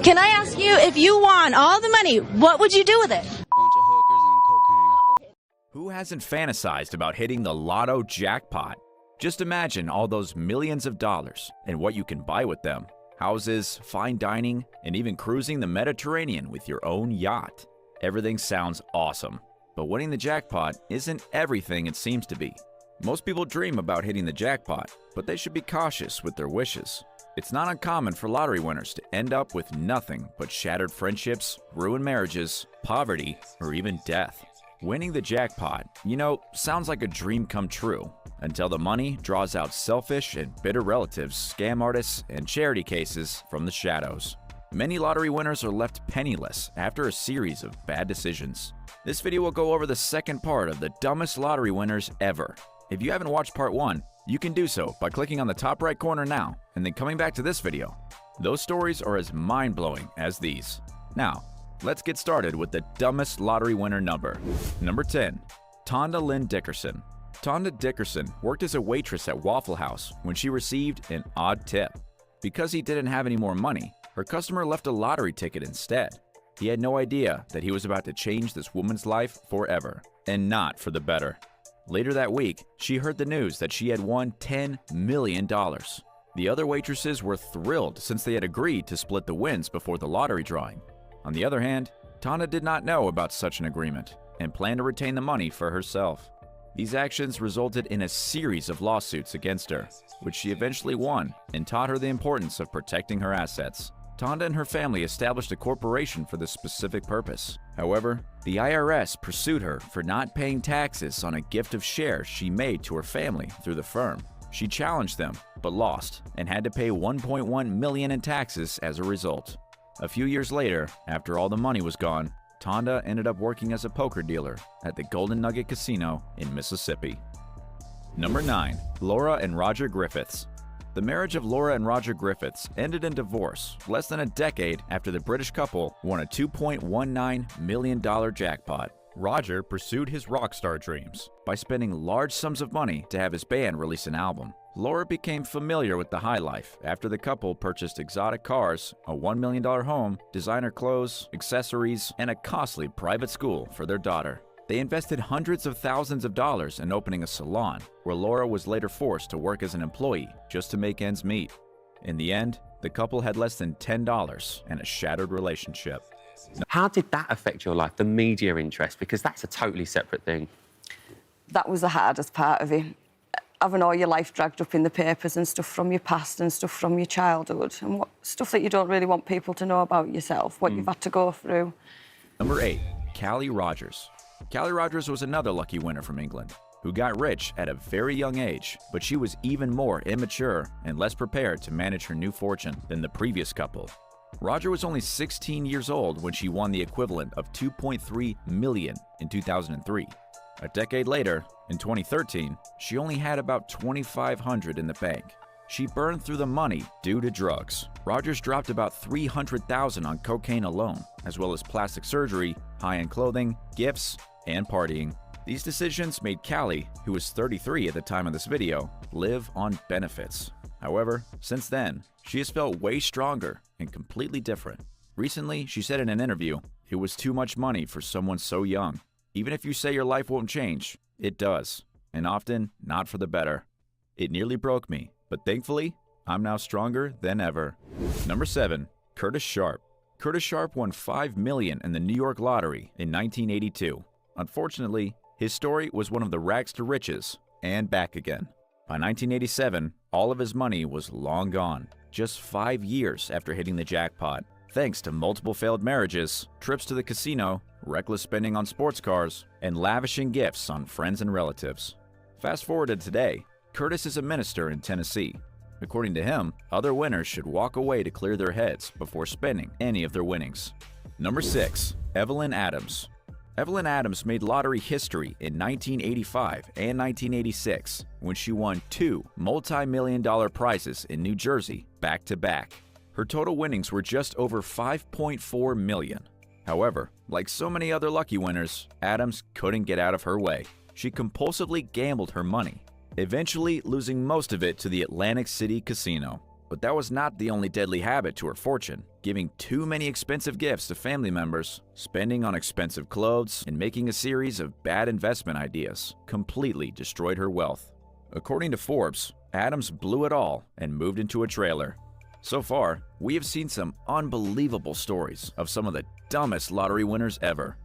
Can I ask you, if you won all the money, what would you do with it? Bunch of hookers and cocaine. Who hasn't fantasized about hitting the lotto jackpot? Just imagine all those millions of dollars and what you can buy with them. Houses, fine dining, and even cruising the Mediterranean with your own yacht. Everything sounds awesome, but winning the jackpot isn't everything it seems to be. Most people dream about hitting the jackpot, but they should be cautious with their wishes. It's not uncommon for lottery winners to end up with nothing but shattered friendships, ruined marriages, poverty, or even death. Winning the jackpot, sounds like a dream come true, until the money draws out selfish and bitter relatives, scam artists, and charity cases from the shadows. Many lottery winners are left penniless after a series of bad decisions. This video will go over the second part of the dumbest lottery winners ever. If you haven't watched part 1, you can do so by clicking on the top right corner now and then coming back to this video. Those stories are as mind-blowing as these. Now, let's get started with the dumbest lottery winner number. Number 10. Tonda Lynn Dickerson. Tonda Dickerson worked as a waitress at Waffle House when she received an odd tip. Because he didn't have any more money, her customer left a lottery ticket instead. He had no idea that he was about to change this woman's life forever, and not for the better. Later that week, she heard the news that she had won $10 million. The other waitresses were thrilled since they had agreed to split the wins before the lottery drawing. On the other hand, Tonda did not know about such an agreement and planned to retain the money for herself. These actions resulted in a series of lawsuits against her, which she eventually won and taught her the importance of protecting her assets. Tonda and her family established a corporation for this specific purpose. However, the IRS pursued her for not paying taxes on a gift of shares she made to her family through the firm. She challenged them, but lost, and had to pay $1.1 million in taxes as a result. A few years later, after all the money was gone, Tonda ended up working as a poker dealer at the Golden Nugget Casino in Mississippi. Number 9. Laura and Roger Griffiths. The marriage of Laura and Roger Griffiths ended in divorce less than a decade after the British couple won a $2.19 million jackpot. Roger pursued his rock star dreams by spending large sums of money to have his band release an album. Laura became familiar with the high life after the couple purchased exotic cars, a $1 million home, designer clothes, accessories, and a costly private school for their daughter. They invested hundreds of thousands of dollars in opening a salon, where Laura was later forced to work as an employee just to make ends meet. In the end, the couple had less than $10 and a shattered relationship. How did that affect your life, the media interest? Because that's a totally separate thing. That was the hardest part of it. Having all your life dragged up in the papers and stuff from your past and stuff from your childhood and stuff that you don't really want people to know about yourself, what you've had to go through. Number 8. Callie Rogers. Callie Rogers was another lucky winner from England, who got rich at a very young age, but she was even more immature and less prepared to manage her new fortune than the previous couple. Roger was only 16 years old when she won the equivalent of $2.3 million in 2003. A decade later, in 2013, she only had about $2,500 in the bank. She burned through the money due to drugs. Rogers dropped about $300,000 on cocaine alone, as well as plastic surgery, high-end clothing, gifts, and partying. These decisions made Callie, who was 33 at the time of this video, live on benefits. However, since then, she has felt way stronger and completely different. Recently, she said in an interview, "It was too much money for someone so young. Even if you say your life won't change, it does, and often not for the better. It nearly broke me, but thankfully, I'm now stronger than ever." Number 7. Curtis Sharp. Curtis Sharp won $5 million in the New York lottery in 1982. Unfortunately, his story was one of the rags to riches and back again. By 1987, all of his money was long gone, just 5 years after hitting the jackpot, thanks to multiple failed marriages, trips to the casino, reckless spending on sports cars, and lavishing gifts on friends and relatives. Fast forward to today, Curtis is a minister in Tennessee. According to him, other winners should walk away to clear their heads before spending any of their winnings. Number 6. Evelyn Adams. Evelyn Adams made lottery history in 1985 and 1986 when she won 2 multi-million-dollar prizes in New Jersey back-to-back. Her total winnings were just over $5.4 million. However, like so many other lucky winners, Adams couldn't get out of her way. She compulsively gambled her money, eventually losing most of it to the Atlantic City Casino. But that was not the only deadly habit to her fortune. Giving too many expensive gifts to family members, spending on expensive clothes, and making a series of bad investment ideas completely destroyed her wealth. According to Forbes, Adams blew it all and moved into a trailer. So far, we have seen some unbelievable stories of some of the dumbest lottery winners ever.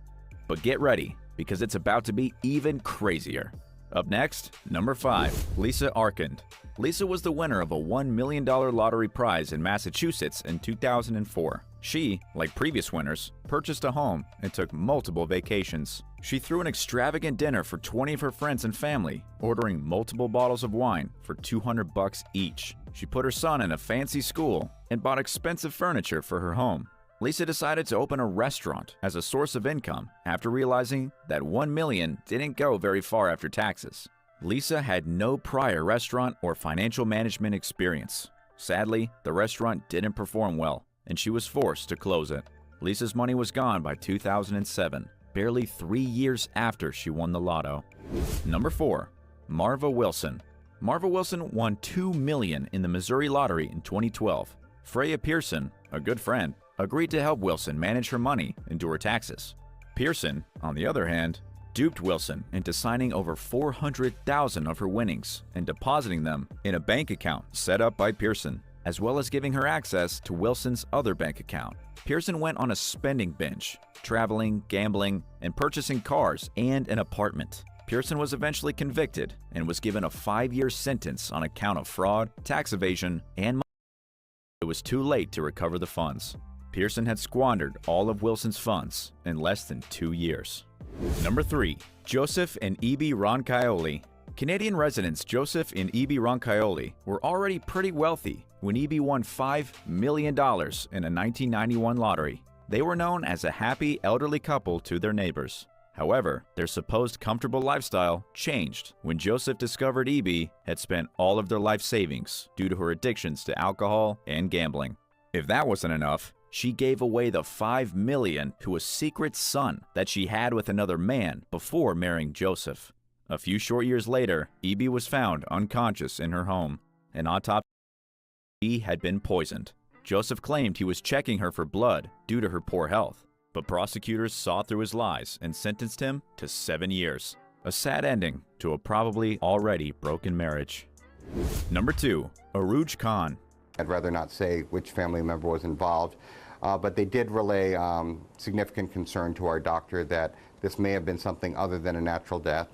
But get ready, because it's about to be even crazier. Up next, number 5, Lisa Arkand. Lisa was the winner of a $1 million lottery prize in Massachusetts in 2004. She, like previous winners, purchased a home and took multiple vacations. She threw an extravagant dinner for 20 of her friends and family, ordering multiple bottles of wine for $200 each. She put her son in a fancy school and bought expensive furniture for her home. Lisa decided to open a restaurant as a source of income after realizing that $1 million didn't go very far after taxes. Lisa had no prior restaurant or financial management experience. Sadly, the restaurant didn't perform well, and she was forced to close it. Lisa's money was gone by 2007, barely 3 years after she won the lotto. Number 4, Marva Wilson. Marva Wilson won $2 million in the Missouri lottery in 2012. Freya Pearson, a good friend, agreed to help Wilson manage her money and do her taxes. Pearson, on the other hand, duped Wilson into signing over $400,000 of her winnings and depositing them in a bank account set up by Pearson, as well as giving her access to Wilson's other bank account. Pearson went on a spending binge, traveling, gambling, and purchasing cars and an apartment. Pearson was eventually convicted and was given a 5-year sentence on account of fraud, tax evasion, and money. It was too late to recover the funds. Pearson had squandered all of Wilson's funds in less than 2 years. Number 3, Joseph and E.B. Roncaioli. Canadian residents Joseph and E.B. Roncaioli were already pretty wealthy when E.B. won $5 million in a 1991 lottery. They were known as a happy elderly couple to their neighbors. However, their supposed comfortable lifestyle changed when Joseph discovered E.B. had spent all of their life savings due to her addictions to alcohol and gambling. If that wasn't enough, she gave away the $5 million to a secret son that she had with another man before marrying Joseph. A few short years later, E.B. was found unconscious in her home. An autopsy had been poisoned. Joseph claimed he was checking her for blood due to her poor health, but prosecutors saw through his lies and sentenced him to 7 years. A sad ending to a probably already broken marriage. Number 2, Aruj Khan. I'd rather not say which family member was involved, but they did relay significant concern to our doctor that this may have been something other than a natural death.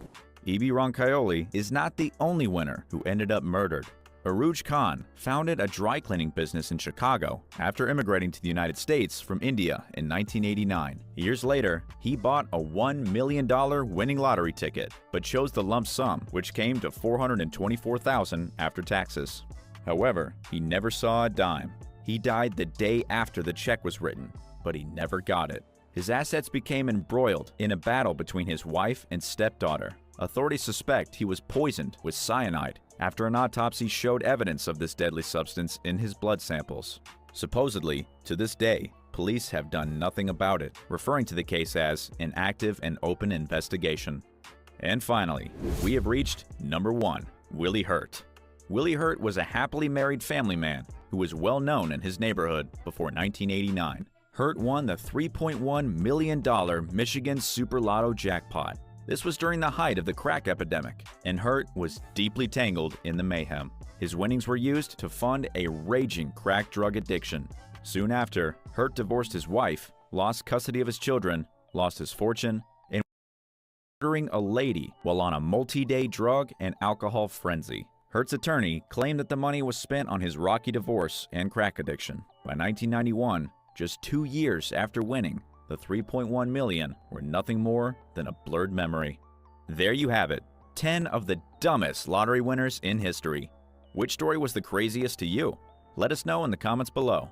E.B. Roncaioli is not the only winner who ended up murdered. Aruj Khan founded a dry cleaning business in Chicago after immigrating to the United States from India in 1989. Years later, he bought a $1 million winning lottery ticket, but chose the lump sum, which came to $424,000 after taxes. However, he never saw a dime. He died the day after the check was written, but he never got it. His assets became embroiled in a battle between his wife and stepdaughter. Authorities suspect he was poisoned with cyanide after an autopsy showed evidence of this deadly substance in his blood samples. Supposedly, to this day, police have done nothing about it, referring to the case as an active and open investigation. And finally, we have reached number 1, Willie Hurt. Willie Hurt was a happily married family man who was well known in his neighborhood before 1989. Hurt won the $3.1 million Michigan Super Lotto jackpot. This was during the height of the crack epidemic, and Hurt was deeply tangled in the mayhem. His winnings were used to fund a raging crack drug addiction. Soon after, Hurt divorced his wife, lost custody of his children, lost his fortune, and was murdering a lady while on a multi-day drug and alcohol frenzy. Hurt's attorney claimed that the money was spent on his rocky divorce and crack addiction. By 1991, just 2 years after winning, the $3.1 million were nothing more than a blurred memory. There you have it, 10 of the dumbest lottery winners in history. Which story was the craziest to you? Let us know in the comments below.